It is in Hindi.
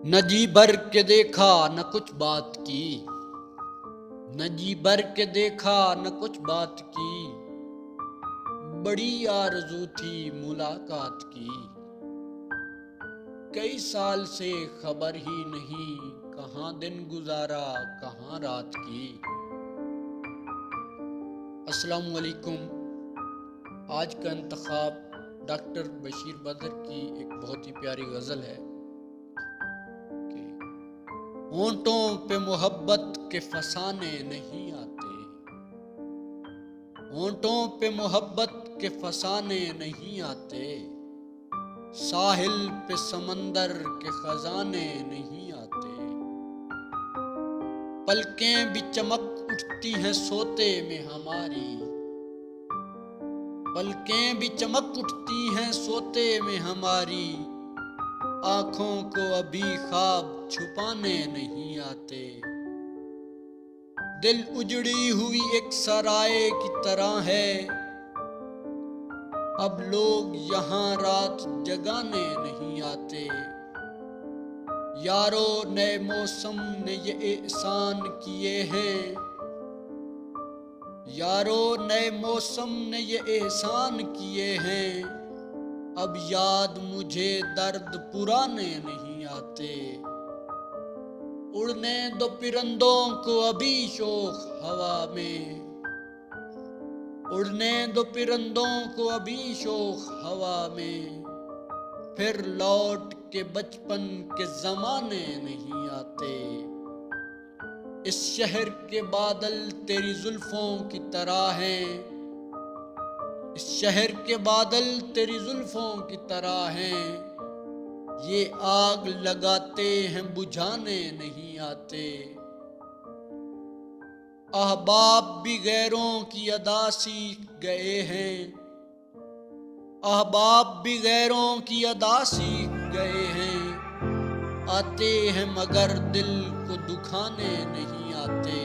न जी भर के देखा न कुछ बात की, न जी भर के देखा न कुछ बात की, बड़ी आरज़ू थी मुलाकात की। कई साल से खबर ही नहीं, कहाँ दिन गुजारा कहाँ रात की। अस्सलामु अलैकुम। आज का इंतखाब डॉक्टर बशीर बदर की एक बहुत ही प्यारी गज़ल है। होंठों पे मोहब्बत के फसाने नहीं आते, होंठों पे मोहब्बत के फसाने नहीं आते, साहिल पे समंदर के खजाने नहीं आते। पलकें भी चमक उठती हैं सोते में हमारी, पलकें भी चमक उठती हैं सोते में हमारी, आँखों को अभी ख्वाब छुपाने नहीं आते। दिल उजड़ी हुई एक सराय की तरह है, अब लोग यहाँ रात जगाने नहीं आते। यारो नए मौसम ने ये एहसान किए हैं, यारो नए मौसम ने ये एहसान किए हैं, अब याद मुझे दर्द पुराने नहीं आते। उड़ने दो परिंदों को अभी शौक हवा में, उड़ने दो परिंदों को अभी शौक हवा में, फिर लौट के बचपन के ज़माने नहीं आते। इस शहर के बादल तेरी जुल्फों की तरह हैं, इस शहर के बादल तेरी जुल्फों की तरह हैं, ये आग लगाते हैं बुझाने नहीं आते। अहबाब भी गैरों की अदा सीख गए हैं, अहबाब भी गैरों की अदा सीख गए हैं, आते हैं मगर दिल को दुखाने नहीं आते।